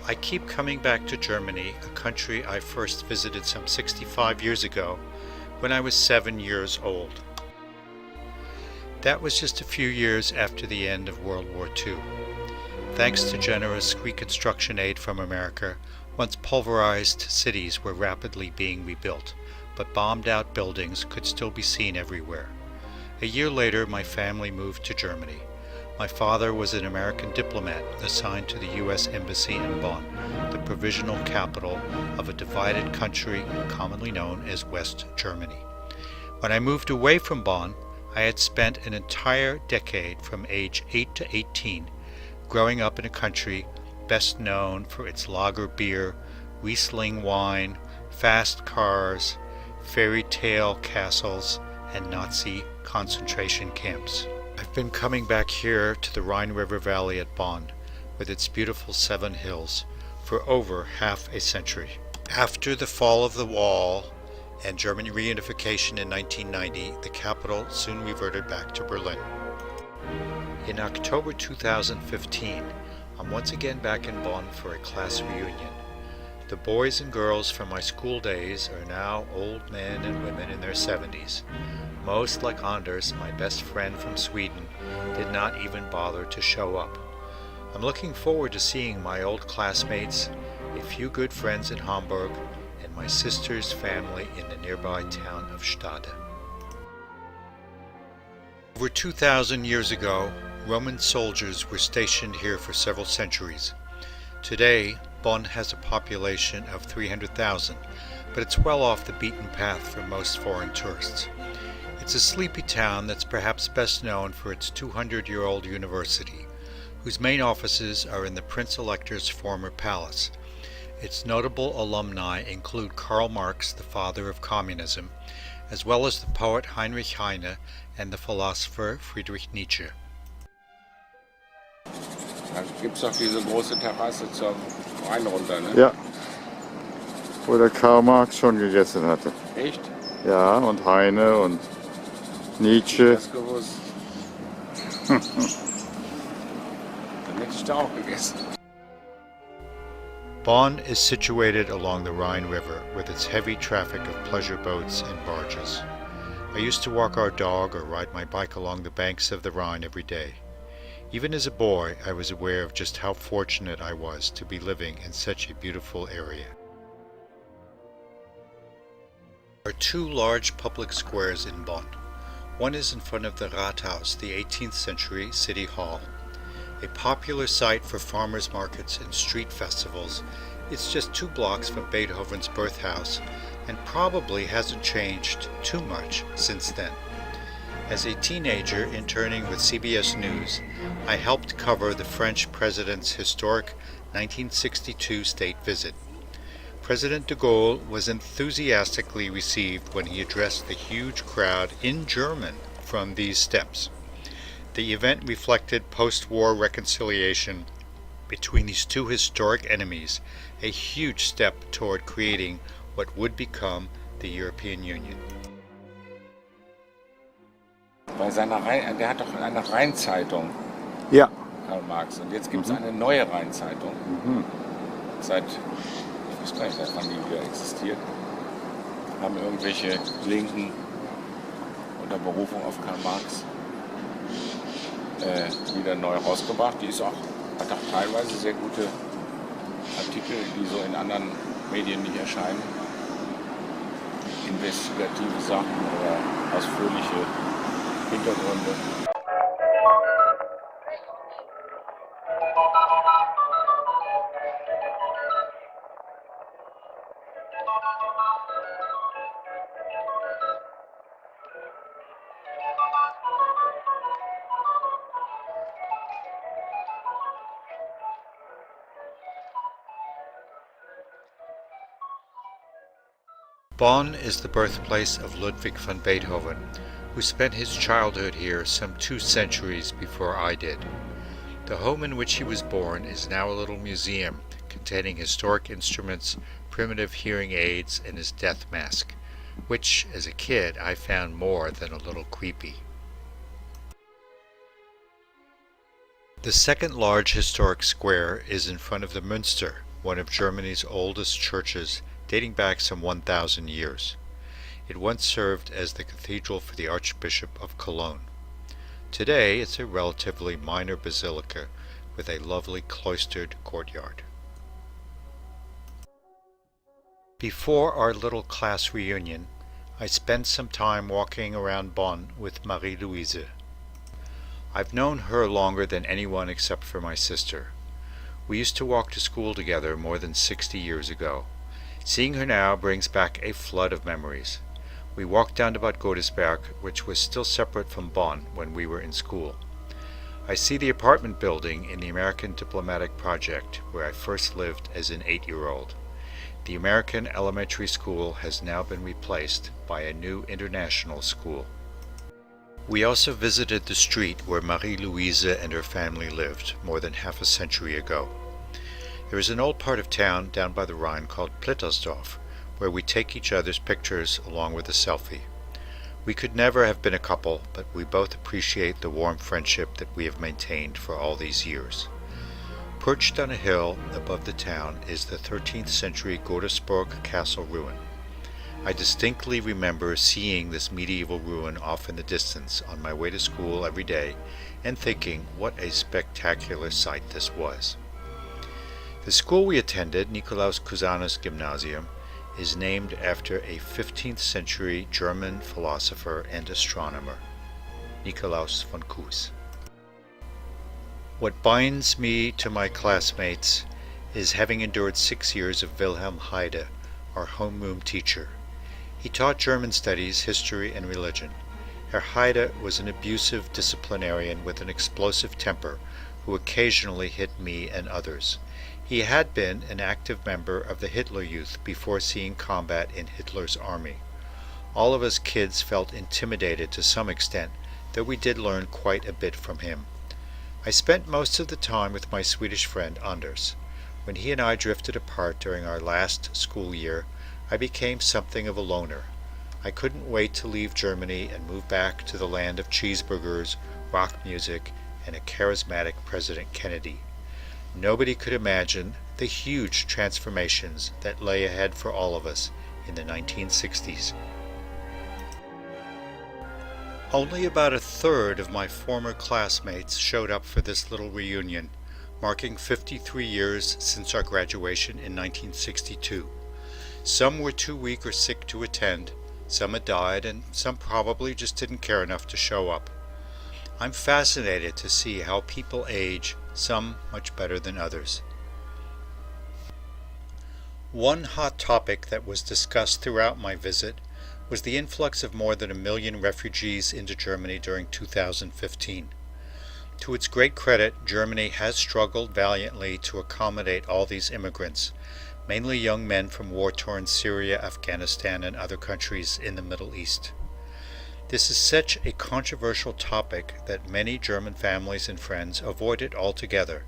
I keep coming back to Germany, a country I first visited some 65 years ago when I was 7 years old. That was just a few years after the end of World War II. Thanks to generous reconstruction aid from America, once pulverized cities were rapidly being rebuilt, but bombed-out buildings could still be seen everywhere. A year later, my family moved to Germany. My father was an American diplomat assigned to the U.S. Embassy in Bonn, the provisional capital of a divided country commonly known as West Germany. When I moved away from Bonn, I had spent an entire decade from age 8 to 18 growing up in a country best known for its lager beer, Riesling wine, fast cars, fairy tale castles, and Nazi concentration camps. I've been coming back here to the Rhine River Valley at Bonn, with its beautiful 7 hills, for over half a century. After the fall of the wall and German reunification in 1990, the capital soon reverted back to Berlin. In October 2015, I'm once again back in Bonn for a class reunion. The boys and girls from my school days are now old men and women in their 70s. Most, like Anders, my best friend from Sweden, did not even bother to show up. I'm looking forward to seeing my old classmates, a few good friends in Hamburg, and my sister's family in the nearby town of Stade. Over 2,000 years ago, Roman soldiers were stationed here for several centuries. Today, Bonn has a population of 300,000, but it's well off the beaten path for most foreign tourists. It's a sleepy town that's perhaps best known for its 200-year-old university, whose main offices are in the Prince Elector's former palace. Its notable alumni include Karl Marx, the father of communism, as well as the poet Heinrich Heine and the philosopher Friedrich Nietzsche. Da gibt es doch diese große Terrasse zur Rhein runter, ne? Ja, wo der Karl Marx schon gegessen hatte. Echt? Ja, und Heine und Nietzsche. Das gewusst. Dann hätte ich da auch gegessen. Bonn is situated along the Rhine River with its heavy traffic of pleasure boats and barges. I used to walk our dog or ride my bike along the banks of the Rhine every day. Even as a boy, I was aware of just how fortunate I was to be living in such a beautiful area. There are 2 large public squares in Bonn. One is in front of the Rathaus, the 18th century city hall. A popular site for farmers' markets and street festivals, it's just 2 blocks from Beethoven's birthhouse and probably hasn't changed too much since then. As a teenager interning with CBS News, I helped cover the French president's historic 1962 state visit. President de Gaulle was enthusiastically received when he addressed the huge crowd in German from these steps. The event reflected post-war reconciliation between these 2 historic enemies, a huge step toward creating what would become the European Union. Bei seiner der hat doch eine Rheinzeitung, Ja. Karl Marx. Und jetzt gibt es eine neue Rheinzeitung. Seit, ich weiß gar nicht, seit wann die wieder existiert. Haben irgendwelche Linken unter Berufung auf Karl Marx wieder neu rausgebracht. Die ist auch, hat auch teilweise sehr gute Artikel, die so in anderen Medien nicht erscheinen. Investigative Sachen oder ausführliche Hintergründe. Bonn is the birthplace of Ludwig van Beethoven, who spent his childhood here some 2 centuries before I did. The home in which he was born is now a little museum containing historic instruments, primitive hearing aids, and his death mask, which, as a kid, I found more than a little creepy. The second large historic square is in front of the Münster, one of Germany's oldest churches, dating back some 1,000 years. It once served as the cathedral for the Archbishop of Cologne. Today it's a relatively minor basilica with a lovely cloistered courtyard. Before our little class reunion, I spent some time walking around Bonn with Marie-Louise. I've known her longer than anyone except for my sister. We used to walk to school together more than 60 years ago. Seeing her now brings back a flood of memories. We walked down to Bad Godesberg, which was still separate from Bonn when we were in school. I see the apartment building in the American Diplomatic Project, where I first lived as an 8-year-old. The American elementary school has now been replaced by a new international school. We also visited the street where Marie-Louise and her family lived more than half a century ago. There is an old part of town down by the Rhine called Plittersdorf, where we take each other's pictures along with a selfie. We could never have been a couple, but we both appreciate the warm friendship that we have maintained for all these years. Perched on a hill above the town is the 13th century Godesberg castle ruin. I distinctly remember seeing this medieval ruin off in the distance on my way to school every day and thinking what a spectacular sight this was. The school we attended, Nikolaus Cusanus Gymnasium, is named after a 15th century German philosopher and astronomer, Nikolaus von Kues. What binds me to my classmates is having endured 6 years of Wilhelm Heide, our homeroom teacher. He taught German studies, history, and religion. Herr Heide was an abusive disciplinarian with an explosive temper who occasionally hit me and others. He had been an active member of the Hitler Youth before seeing combat in Hitler's army. All of us kids felt intimidated to some extent, though we did learn quite a bit from him. I spent most of the time with my Swedish friend Anders. When he and I drifted apart during our last school year, I became something of a loner. I couldn't wait to leave Germany and move back to the land of cheeseburgers, rock music, and a charismatic President Kennedy. Nobody could imagine the huge transformations that lay ahead for all of us in the 1960s. Only about a third of my former classmates showed up for this little reunion, marking 53 years since our graduation in 1962. Some were too weak or sick to attend, some had died, and some probably just didn't care enough to show up. I'm fascinated to see how people age, some much better than others. One hot topic that was discussed throughout my visit was the influx of more than 1 million refugees into Germany during 2015. To its great credit, Germany has struggled valiantly to accommodate all these immigrants, mainly young men from war-torn Syria, Afghanistan, and other countries in the Middle East. This is such a controversial topic that many German families and friends avoid it altogether.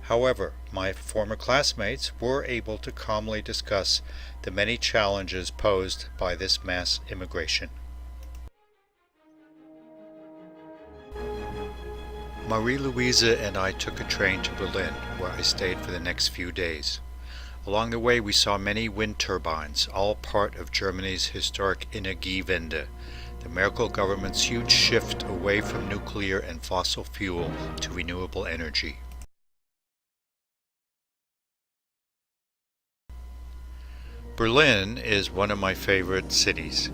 However, my former classmates were able to calmly discuss the many challenges posed by this mass immigration. Marie-Louise and I took a train to Berlin, where I stayed for the next few days. Along the way we saw many wind turbines, all part of Germany's historic Energiewende, the Merkel government's huge shift away from nuclear and fossil fuel to renewable energy. Berlin is one of my favorite cities.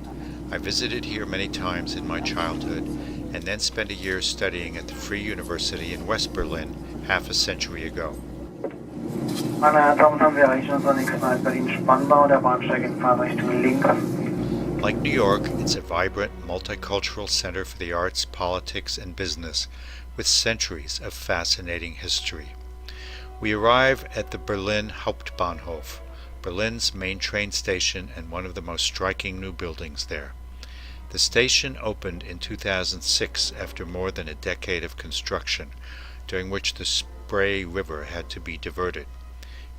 I visited here many times in my childhood and then spent a year studying at the Free University in West Berlin half a century ago. Meine Damen und Herren, wir erreichen unseren nächsten Halt Berlin-Spandau. Der Bahnsteig in Fahrtrichtung links. Like New York, it's a vibrant, multicultural center for the arts, politics, and business, with centuries of fascinating history. We arrive at the Berlin Hauptbahnhof, Berlin's main train station and one of the most striking new buildings there. The station opened in 2006 after more than a decade of construction, during which the Spree River had to be diverted.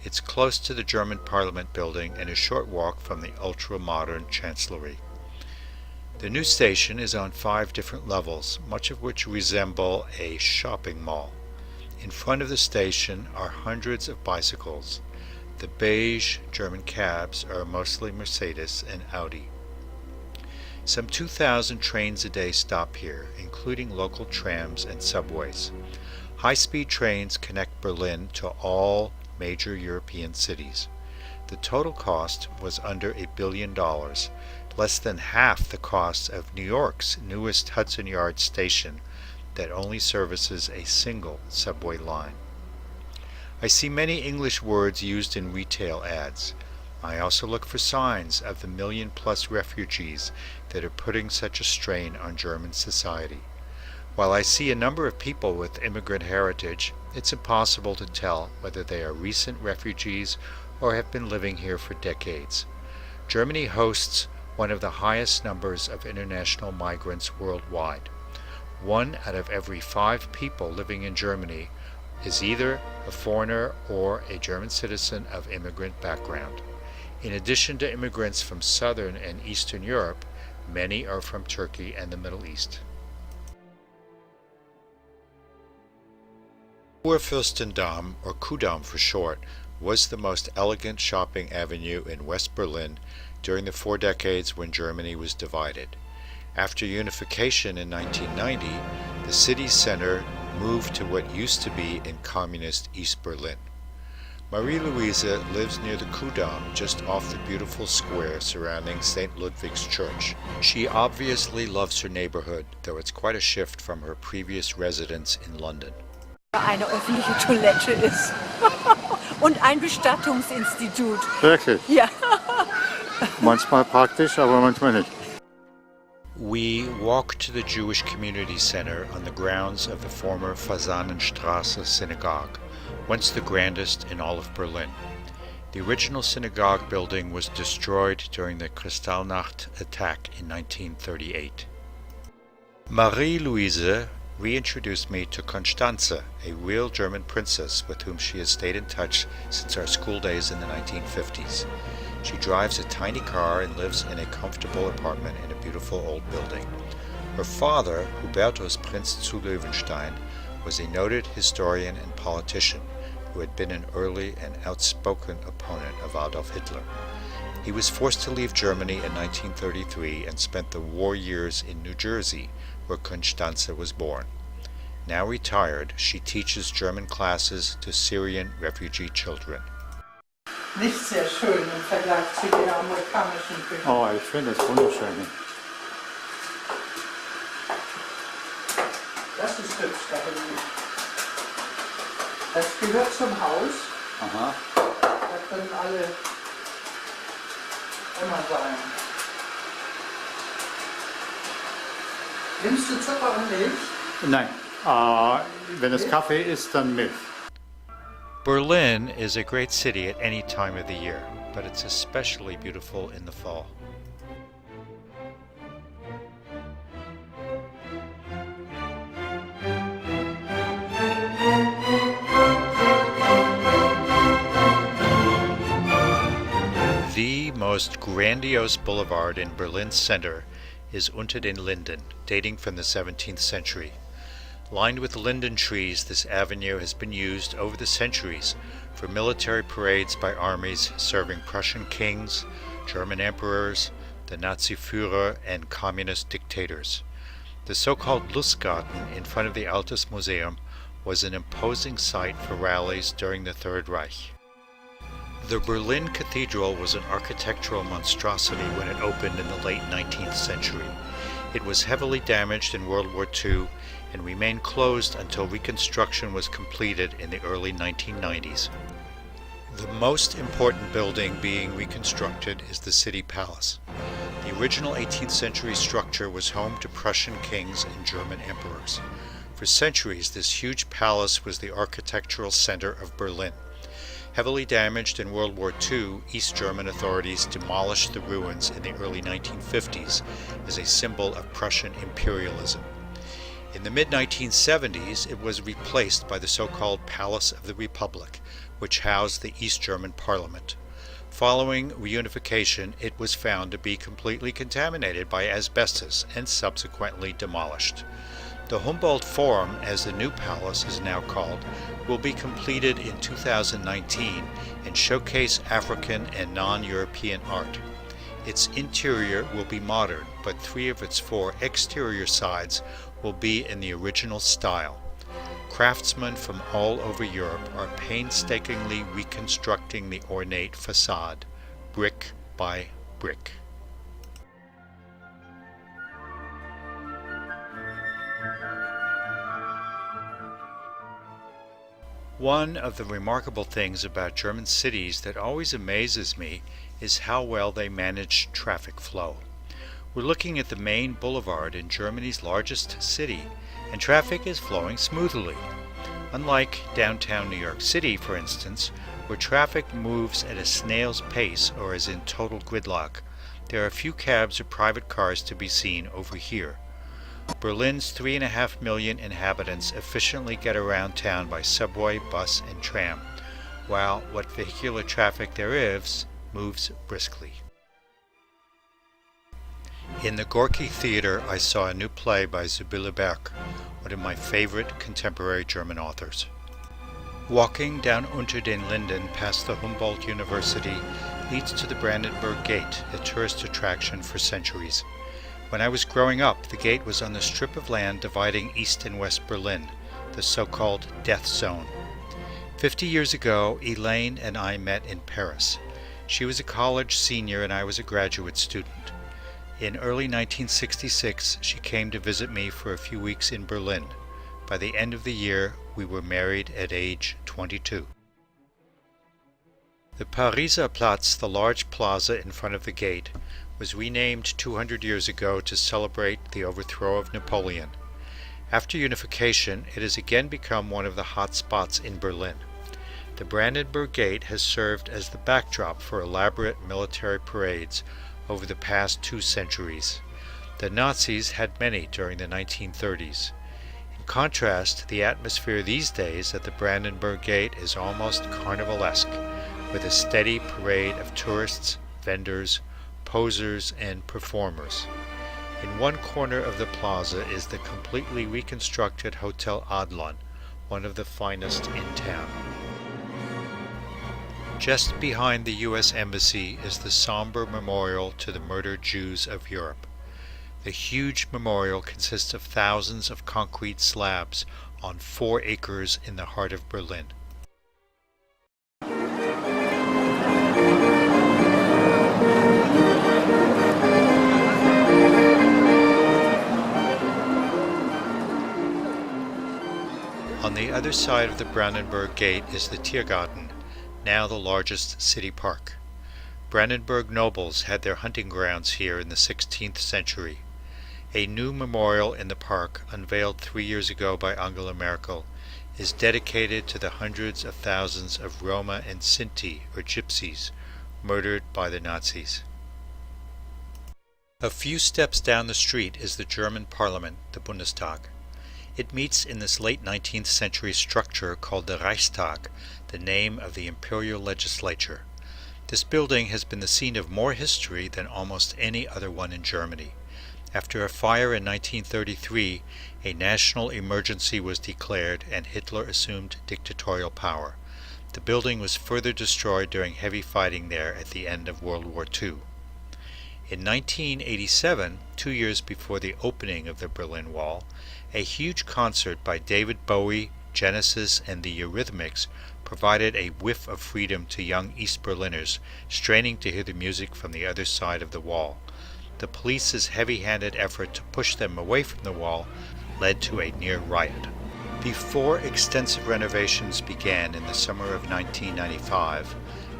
It's close to the German Parliament building and a short walk from the ultra-modern Chancellery. The new station is on 5 different levels, much of which resemble a shopping mall. In front of the station are hundreds of bicycles. The beige German cabs are mostly Mercedes and Audi. Some 2,000 trains a day stop here, including local trams and subways. High-speed trains connect Berlin to all major European cities. The total cost was under $1 billion, less than half the cost of New York's newest Hudson Yards station that only services a single subway line. I see many English words used in retail ads. I also look for signs of the million-plus refugees that are putting such a strain on German society. While I see a number of people with immigrant heritage, it's impossible to tell whether they are recent refugees or have been living here for decades. Germany hosts one of the highest numbers of international migrants worldwide. 1 out of every 5 people living in Germany is either a foreigner or a German citizen of immigrant background. In addition to immigrants from Southern and Eastern Europe, many are from Turkey and the Middle East. Kurfürstendamm, or Kudamm for short, was the most elegant shopping avenue in West Berlin during the 4 decades when Germany was divided. After unification in 1990, the city's center moved to what used to be in communist East Berlin. Marie-Louise lives near the Kudamm, just off the beautiful square surrounding St. Ludwig's Church. She obviously loves her neighborhood, though it's quite a shift from her previous residence in London. Eine öffentliche Toilette ist und ein Bestattungsinstitut. Wirklich? Ja. Manchmal praktisch, aber manchmal nicht. We walk to the Jewish Community Center on the grounds of the former Fasanenstraße Synagogue, once the grandest in all of Berlin. The original synagogue building was destroyed during the Kristallnacht attack in 1938. Marie-Louise reintroduced me to Constanze, a real German princess with whom she has stayed in touch since our school days in the 1950s. She drives a tiny car and lives in a comfortable apartment in a beautiful old building. Her father, Hubertus Prinz zu Löwenstein, was a noted historian and politician who had been an early and outspoken opponent of Adolf Hitler. He was forced to leave Germany in 1933 and spent the war years in New Jersey, where Constanze was born. Now retired, she teaches German classes to Syrian refugee children. Nicht sehr schön im Vergleich zu der amerikanischen Küche. Oh, ich finde es wunderschön. Das ist hübsch da hinten. Das gehört zum Haus. Aha. Da können alle immer sein. Nimmst du Zucker und Milch? Nein, wenn es Kaffee ist, dann Milch. Berlin is a great city at any time of the year, but it's especially beautiful in the fall. The most grandiose boulevard in Berlin's center is Unter den Linden, dating from the 17th century. Lined with linden trees, this avenue has been used over the centuries for military parades by armies serving Prussian kings, German emperors, the Nazi Führer, and communist dictators. The so-called Lustgarten in front of the Altes Museum was an imposing site for rallies during the Third Reich. The Berlin Cathedral was an architectural monstrosity when it opened in the late 19th century. It was heavily damaged in World War II and remained closed until reconstruction was completed in the early 1990s. The most important building being reconstructed is the City Palace. The original 18th century structure was home to Prussian kings and German emperors. For centuries, this huge palace was the architectural center of Berlin. Heavily damaged in World War II, East German authorities demolished the ruins in the early 1950s as a symbol of Prussian imperialism. In the mid-1970s, it was replaced by the so-called Palace of the Republic, which housed the East German Parliament. Following reunification, it was found to be completely contaminated by asbestos and subsequently demolished. The Humboldt Forum, as the new palace is now called, will be completed in 2019 and showcase African and non-European art. Its interior will be modern, but 3 of its 4 exterior sides will be in the original style. Craftsmen from all over Europe are painstakingly reconstructing the ornate facade, brick by brick. One of the remarkable things about German cities that always amazes me is how well they manage traffic flow. We're looking at the main boulevard in Germany's largest city, and traffic is flowing smoothly. Unlike downtown New York City, for instance, where traffic moves at a snail's pace or is in total gridlock, there are few cabs or private cars to be seen over here. Berlin's 3.5 million inhabitants efficiently get around town by subway, bus, and tram, while what vehicular traffic there is moves briskly. In the Gorki Theater, I saw a new play by Sibylle Berg, one of my favorite contemporary German authors. Walking down Unter den Linden past the Humboldt University leads to the Brandenburg Gate, a tourist attraction for centuries. When I was growing up, the gate was on the strip of land dividing East and West Berlin, the so-called Death Zone. 50 years ago, Elaine and I met in Paris. She was a college senior and I was a graduate student. In early 1966, she came to visit me for a few weeks in Berlin. By the end of the year, we were married at age 22. The Pariser Platz, the large plaza in front of the gate, was renamed 200 years ago to celebrate the overthrow of Napoleon. After unification, it has again become one of the hot spots in Berlin. The Brandenburg Gate has served as the backdrop for elaborate military parades over the past 2 centuries. The Nazis had many during the 1930s. In contrast, the atmosphere these days at the Brandenburg Gate is almost carnivalesque, with a steady parade of tourists, vendors, posers, and performers. In one corner of the plaza is the completely reconstructed Hotel Adlon, one of the finest in town. Just behind the U.S. Embassy is the somber memorial to the murdered Jews of Europe. The huge memorial consists of thousands of concrete slabs on 4 acres in the heart of Berlin. On the other side of the Brandenburg Gate is the Tiergarten, now the largest city park. Brandenburg nobles had their hunting grounds here in the 16th century. A new memorial in the park, unveiled 3 years ago by Angela Merkel, is dedicated to the hundreds of thousands of Roma and Sinti, or Gypsies, murdered by the Nazis. A few steps down the street is the German parliament, the Bundestag. It meets in this late 19th century structure called the Reichstag, the name of the imperial legislature. This building has been the scene of more history than almost any other one in Germany. After a fire in 1933, a national emergency was declared and Hitler assumed dictatorial power. The building was further destroyed during heavy fighting there at the end of World War II. In 1987, 2 years before the opening of the Berlin Wall, a huge concert by David Bowie, Genesis, and the Eurythmics provided a whiff of freedom to young East Berliners straining to hear the music from the other side of the wall. The police's heavy-handed effort to push them away from the wall led to a near riot. Before extensive renovations began in the summer of 1995,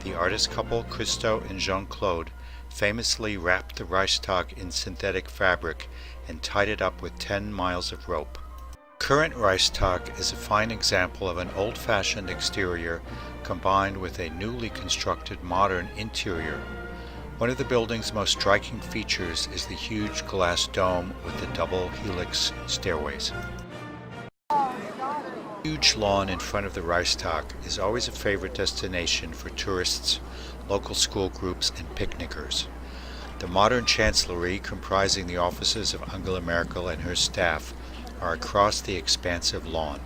the artist couple Christo and Jean-Claude famously wrapped the Reichstag in synthetic fabric and tied it up with 10 miles of rope. Current Reichstag is a fine example of an old-fashioned exterior combined with a newly constructed modern interior. One of the building's most striking features is the huge glass dome with the double helix stairways. The huge lawn in front of the Reichstag is always a favorite destination for tourists, local school groups, and picnickers. The modern chancellery, comprising the offices of Angela Merkel and her staff, are across the expansive lawn.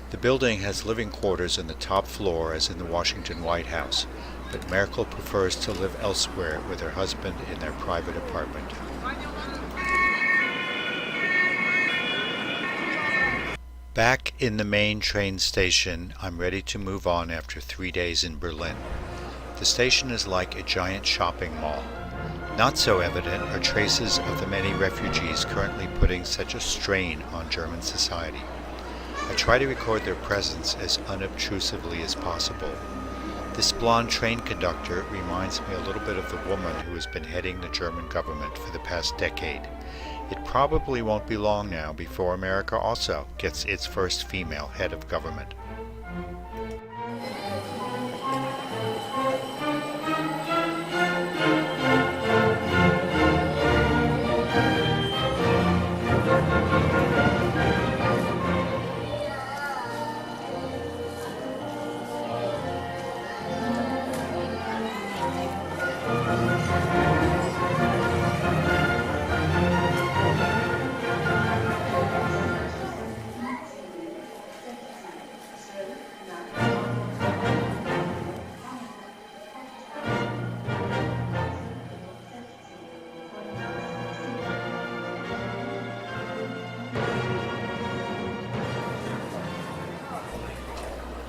The building has living quarters on the top floor as in the Washington White House, but Merkel prefers to live elsewhere with her husband in their private apartment. Back in the main train station, I'm ready to move on after 3 days in Berlin. The station is like a giant shopping mall. Not so evident are traces of the many refugees currently putting such a strain on German society. I try to record their presence as unobtrusively as possible. This blonde train conductor reminds me a little bit of the woman who has been heading the German government for the past decade. It probably won't be long now before America also gets its first female head of government.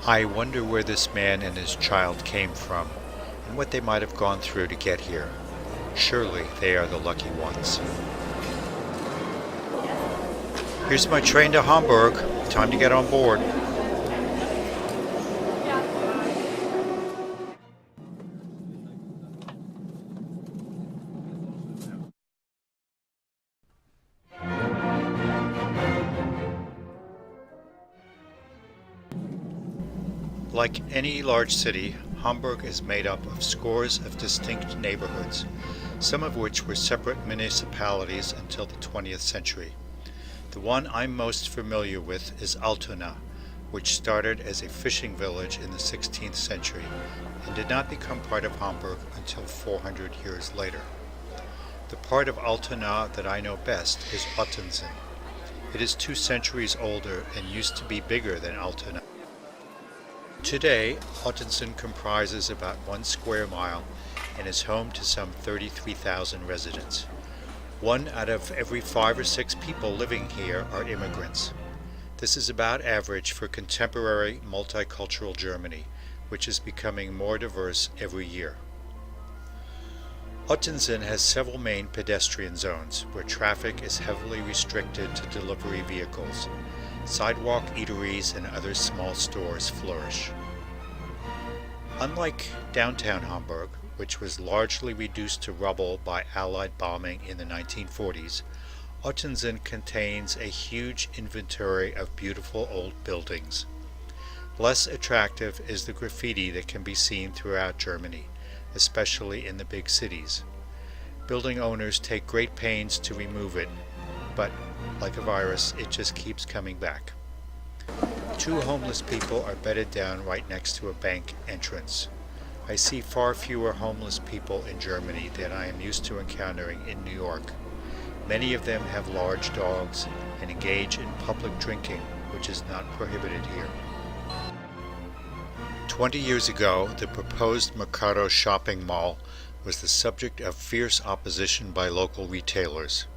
I wonder where this man and his child came from, and what they might have gone through to get here. Surely they are the lucky ones. Here's my train to Hamburg. Time to get on board. Like any large city, Hamburg is made up of scores of distinct neighborhoods, some of which were separate municipalities until the 20th century. The one I'm most familiar with is Altona, which started as a fishing village in the 16th century and did not become part of Hamburg until 400 years later. The part of Altona that I know best is Ottensen. It is 2 centuries older and used to be bigger than Altona. Today, Ottensen comprises about 1 square mile and is home to some 33,000 residents. 1 out of every 5 or 6 people living here are immigrants. This is about average for contemporary multicultural Germany, which is becoming more diverse every year. Ottensen has several main pedestrian zones where traffic is heavily restricted to delivery vehicles. Sidewalk eateries and other small stores flourish. Unlike downtown Hamburg, which was largely reduced to rubble by Allied bombing in the 1940s, Ottensen contains a huge inventory of beautiful old buildings. Less attractive is the graffiti that can be seen throughout Germany, especially in the big cities. Building owners take great pains to remove it, but like a virus, it just keeps coming back. 2 homeless people are bedded down right next to a bank entrance. I see far fewer homeless people in Germany than I am used to encountering in New York. Many of them have large dogs and engage in public drinking, which is not prohibited here. 20 years ago, the proposed Mercado shopping mall was the subject of fierce opposition by local retailers.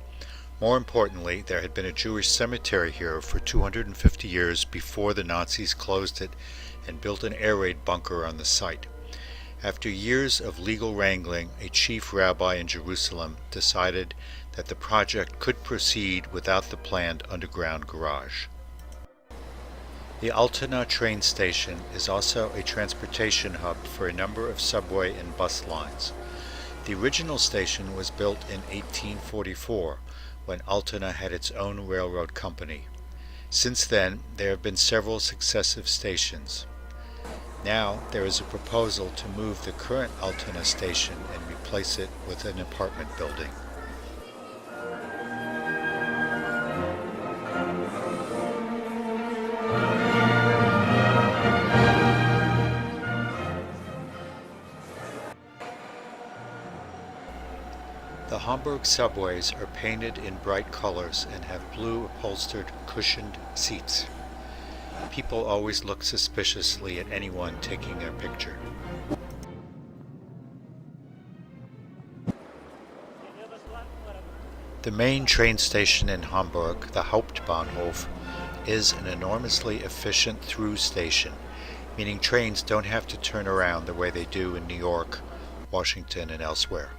More importantly, there had been a Jewish cemetery here for 250 years before the Nazis closed it and built an air raid bunker on the site. After years of legal wrangling, a chief rabbi in Jerusalem decided that the project could proceed without the planned underground garage. The Altona train station is also a transportation hub for a number of subway and bus lines. The original station was built in 1844, when Altona had its own railroad company. Since then, there have been several successive stations. Now, there is a proposal to move the current Altona station and replace it with an apartment building. The Hamburg subways are painted in bright colors and have blue upholstered cushioned seats. People always look suspiciously at anyone taking their picture. The main train station in Hamburg, the Hauptbahnhof, is an enormously efficient through station, meaning trains don't have to turn around the way they do in New York, Washington, and elsewhere.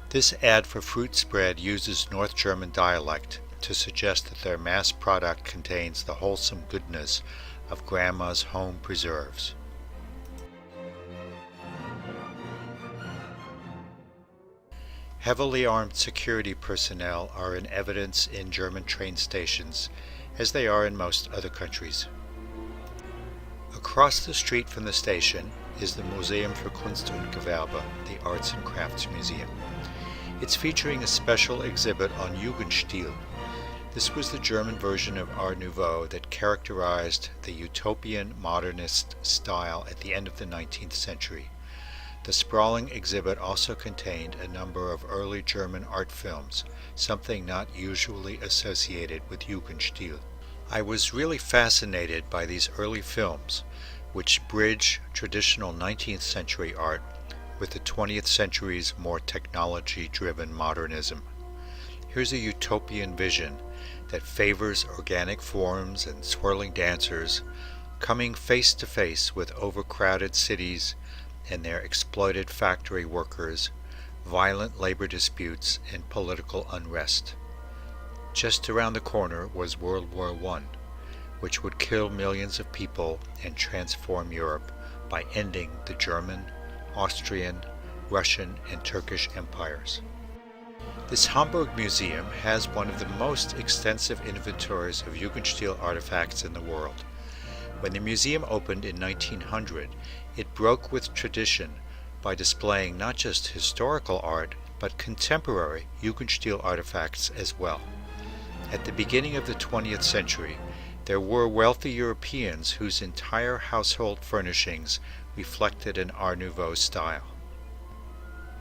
This ad for fruit spread uses North German dialect to suggest that their mass product contains the wholesome goodness of Grandma's home preserves. Heavily armed security personnel are in evidence in German train stations, as they are in most other countries. Across the street from the station is the Museum für Kunst und Gewerbe, the Arts and Crafts Museum. It's featuring a special exhibit on Jugendstil. This was the German version of Art Nouveau that characterized the utopian modernist style at the end of the 19th century. The sprawling exhibit also contained a number of early German art films, something not usually associated with Jugendstil. I was really fascinated by these early films, which bridge traditional 19th century art with the 20th century's more technology-driven modernism. Here's a utopian vision that favors organic forms and swirling dancers, coming face to face with overcrowded cities and their exploited factory workers, violent labor disputes, and political unrest. Just around the corner was World War I, which would kill millions of people and transform Europe by ending the German, Austrian, Russian, and Turkish empires. This Hamburg museum has one of the most extensive inventories of Jugendstil artifacts in the world. When the museum opened in 1900, it broke with tradition by displaying not just historical art, but contemporary Jugendstil artifacts as well. At the beginning of the 20th century, there were wealthy Europeans whose entire household furnishings reflected an Art Nouveau style.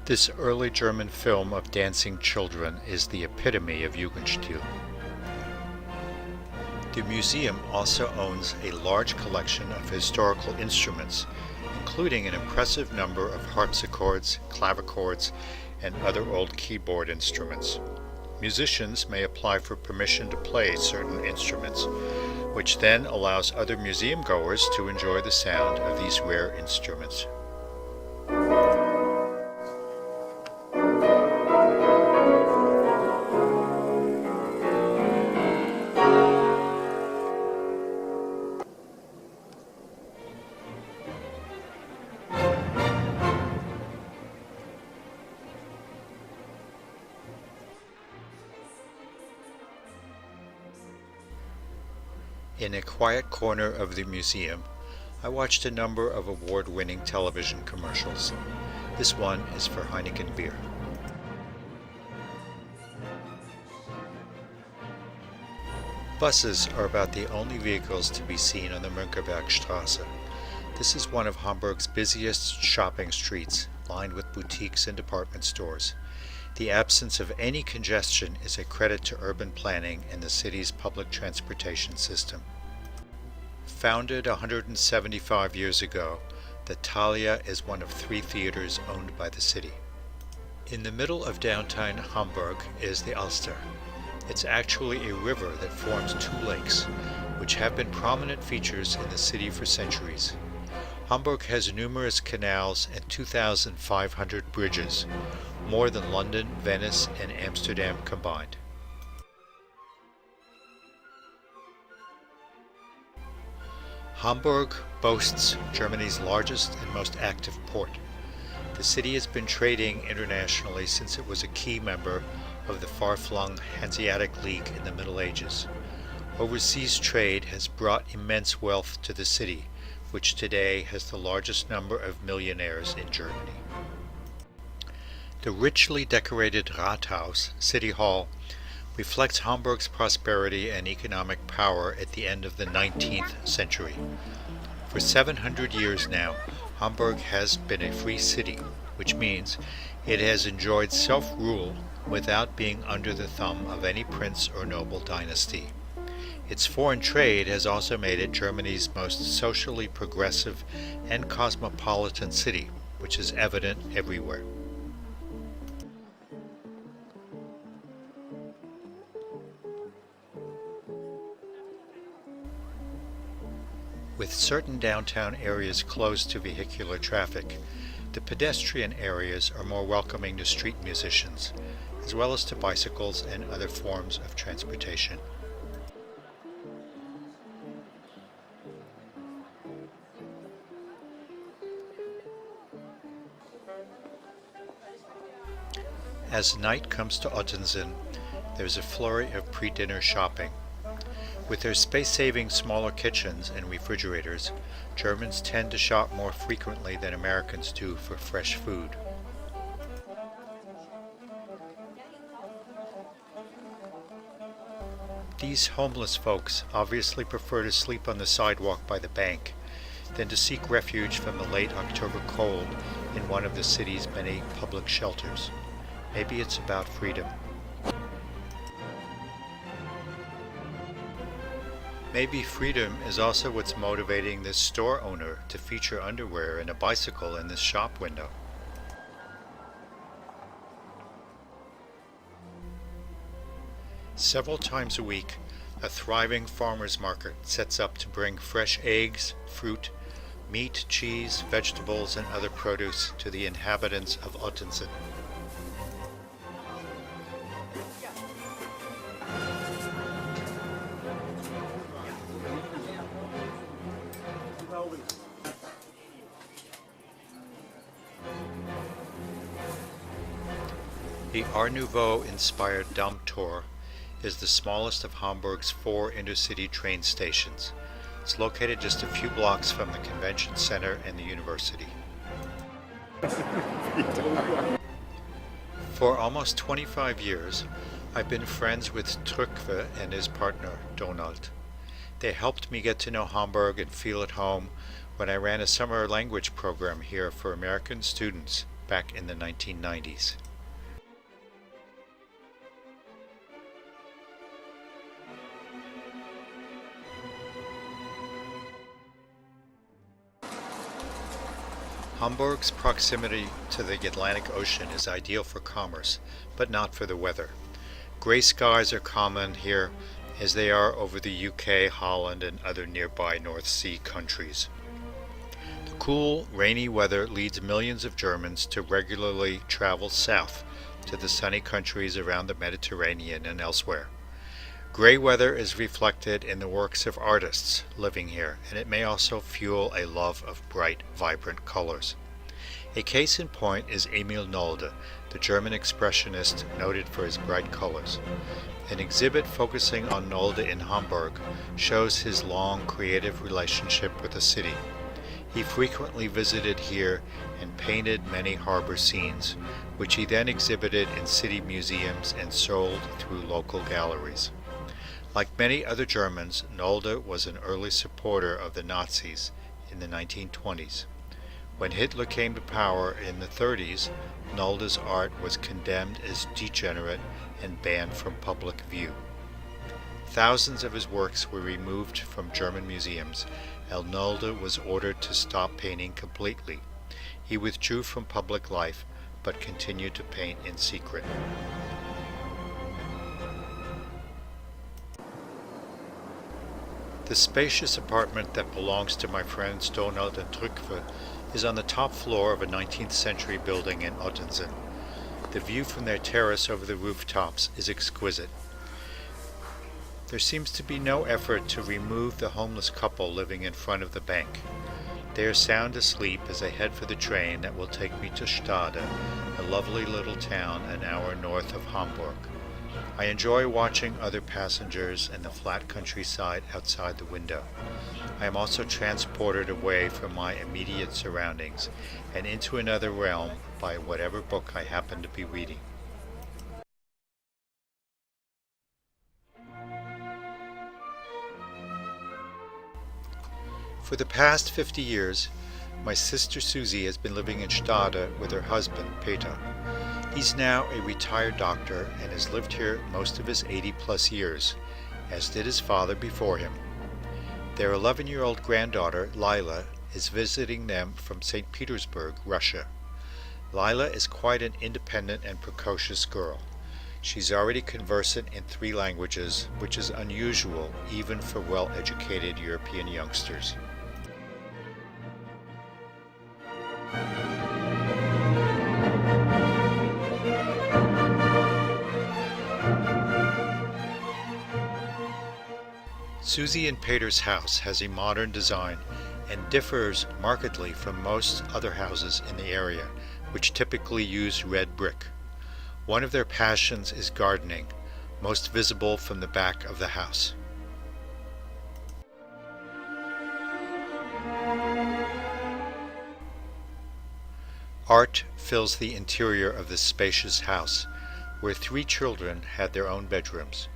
This early German film of dancing children is the epitome of Jugendstil. The museum also owns a large collection of historical instruments, including an impressive number of harpsichords, clavichords, and other old keyboard instruments. Musicians may apply for permission to play certain instruments, which then allows other museum goers to enjoy the sound of these rare instruments. In a quiet corner of the museum, I watched a number of award-winning television commercials. This one is for Heineken beer. Buses are about the only vehicles to be seen on the Mönckebergstraße. This is one of Hamburg's busiest shopping streets, lined with boutiques and department stores. The absence of any congestion is a credit to urban planning and the city's public transportation system. Founded 175 years ago, the Thalia is one of 3 theaters owned by the city. In the middle of downtown Hamburg is the Alster. It's actually a river that forms 2 lakes, which have been prominent features in the city for centuries. Hamburg has numerous canals and 2,500 bridges, more than London, Venice, and Amsterdam combined. Hamburg boasts Germany's largest and most active port. The city has been trading internationally since it was a key member of the far-flung Hanseatic League in the Middle Ages. Overseas trade has brought immense wealth to the city, which today has the largest number of millionaires in Germany. The richly decorated Rathaus, City Hall, reflects Hamburg's prosperity and economic power at the end of the 19th century. For 700 years now, Hamburg has been a free city, which means It has enjoyed self-rule without being under the thumb of any prince or noble dynasty. Its foreign trade has also made it Germany's most socially progressive and cosmopolitan city, which is evident everywhere. With certain downtown areas closed to vehicular traffic, the pedestrian areas are more welcoming to street musicians, as well as to bicycles and other forms of transportation. As night comes to Ottensen, there's a flurry of pre-dinner shopping. With their space-saving smaller kitchens and refrigerators, Germans tend to shop more frequently than Americans do for fresh food. These homeless folks obviously prefer to sleep on the sidewalk by the bank than to seek refuge from the late October cold in one of the city's many public shelters. Maybe it's about freedom. Maybe freedom is also what's motivating this store owner to feature underwear and a bicycle in this shop window. Several times a week, a thriving farmers market sets up to bring fresh eggs, fruit, meat, cheese, vegetables, and other produce to the inhabitants of Ottensen. The Art Nouveau-inspired Dammtor is the smallest of Hamburg's 4 intercity train stations. It's located just a few blocks from the convention center and the university. For almost 25 years, I've been friends with Trygve and his partner, Donald. They helped me get to know Hamburg and feel at home when I ran a summer language program here for American students back in the 1990s. Hamburg's proximity to the Atlantic Ocean is ideal for commerce, but not for the weather. Gray skies are common here, as they are over the UK, Holland, and other nearby North Sea countries. The cool, rainy weather leads millions of Germans to regularly travel south to the sunny countries around the Mediterranean and elsewhere. Gray weather is reflected in the works of artists living here, and it may also fuel a love of bright, vibrant colors. A case in point is Emil Nolde, the German expressionist noted for his bright colors. An exhibit focusing on Nolde in Hamburg shows his long creative relationship with the city. He frequently visited here and painted many harbor scenes, which he then exhibited in city museums and sold through local galleries. Like many other Germans, Nolde was an early supporter of the Nazis in the 1920s. When Hitler came to power in the 30s, Nolde's art was condemned as degenerate and banned from public view. Thousands of his works were removed from German museums, and Nolde was ordered to stop painting completely. He withdrew from public life, but continued to paint in secret. The spacious apartment that belongs to my friends Donald and Trygve is on the top floor of a 19th century building in Ottensen. The view from their terrace over the rooftops is exquisite. There seems to be no effort to remove the homeless couple living in front of the bank. They are sound asleep as I head for the train that will take me to Stade, a lovely little town an hour north of Hamburg. I enjoy watching other passengers and the flat countryside outside the window. I am also transported away from my immediate surroundings and into another realm by whatever book I happen to be reading. For the past 50 years, my sister Susie has been living in Stade with her husband, Peter. He's now a retired doctor and has lived here most of his 80-plus years, as did his father before him. Their 11-year-old granddaughter, Lila, is visiting them from St. Petersburg, Russia. Lila is quite an independent and precocious girl. She's already conversant in 3 languages, which is unusual even for well-educated European youngsters. Susie and Peter's house has a modern design and differs markedly from most other houses in the area, which typically use red brick. One of their passions is gardening, most visible from the back of the house. Art fills the interior of this spacious house, where 3 children had their own bedrooms.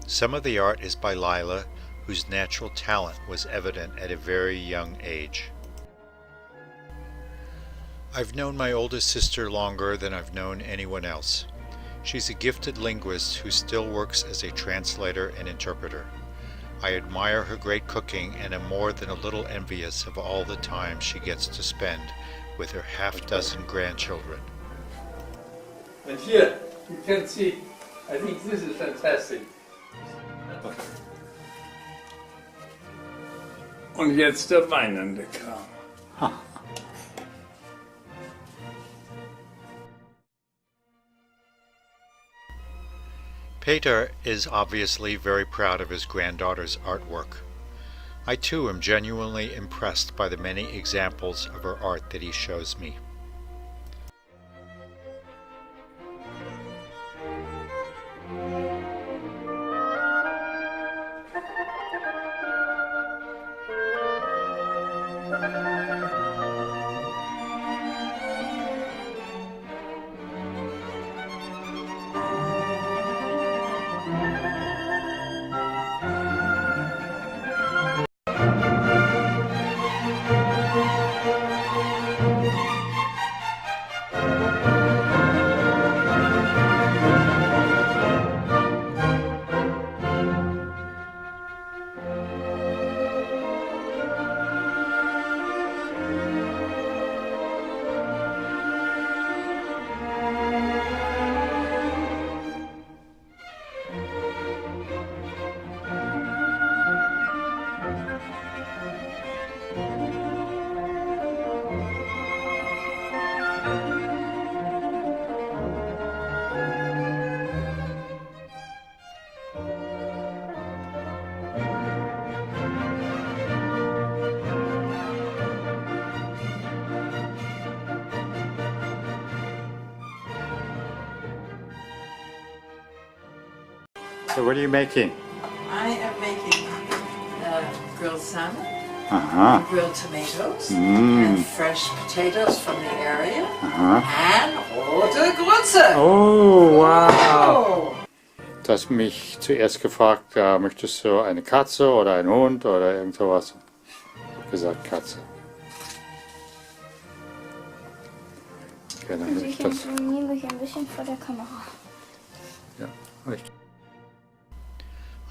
Some of the art is by Lila, whose natural talent was evident at a very young age. I've known my oldest sister longer than I've known anyone else. She's a gifted linguist who still works as a translator and interpreter. I admire her great cooking and am more than a little envious of all the time she gets to spend with her half-dozen grandchildren. And here, you can see, I think this is fantastic. Und jetzt der weinende Kram. Peter is obviously very proud of his granddaughter's artwork. I too am genuinely impressed by the many examples of her art that he shows me. So what are you making? I am making grilled salmon, grilled tomatoes, and fresh potatoes from the area, and rote Grütze. Oh, wow! Du hast mich zuerst gefragt, möchtest du eine Katze oder einen Hund oder irgend sowas? Ich habe gesagt Katze. Okay, dann will ich das. Ich nehme mich ein bisschen vor der Kamera. Ja, richtig.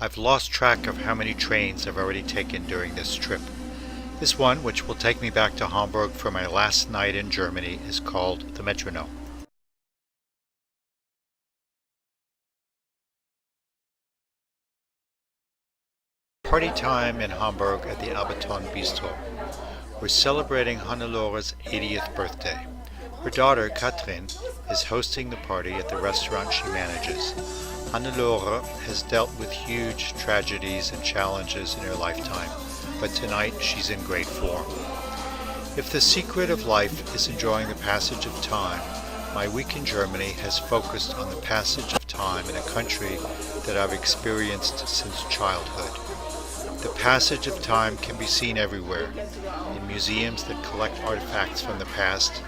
I've lost track of how many trains I've already taken during this trip. This one, which will take me back to Hamburg for my last night in Germany, is called the Metronome. Party time in Hamburg at the Albaton Bistro. We're celebrating Hannelore's 80th birthday. Her daughter, Katrin, is hosting the party at the restaurant she manages. Hannelore has dealt with huge tragedies and challenges in her lifetime, but tonight she's in great form. If the secret of life is enjoying the passage of time, my week in Germany has focused on the passage of time in a country that I've experienced since childhood. The passage of time can be seen everywhere, in museums that collect artifacts from the past,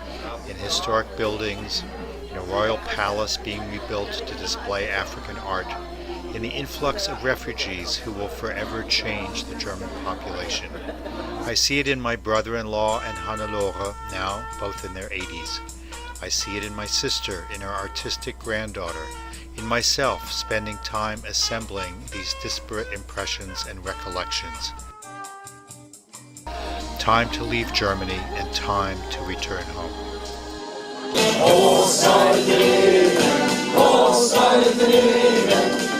in historic buildings, in a royal palace being rebuilt to display African art, in the influx of refugees who will forever change the German population. I see it in my brother-in-law and Hannelore, now both in their 80s. I see it in my sister, in her artistic granddaughter, in myself spending time assembling these disparate impressions and recollections. Time to leave Germany and time to return home. Groß sein Leben,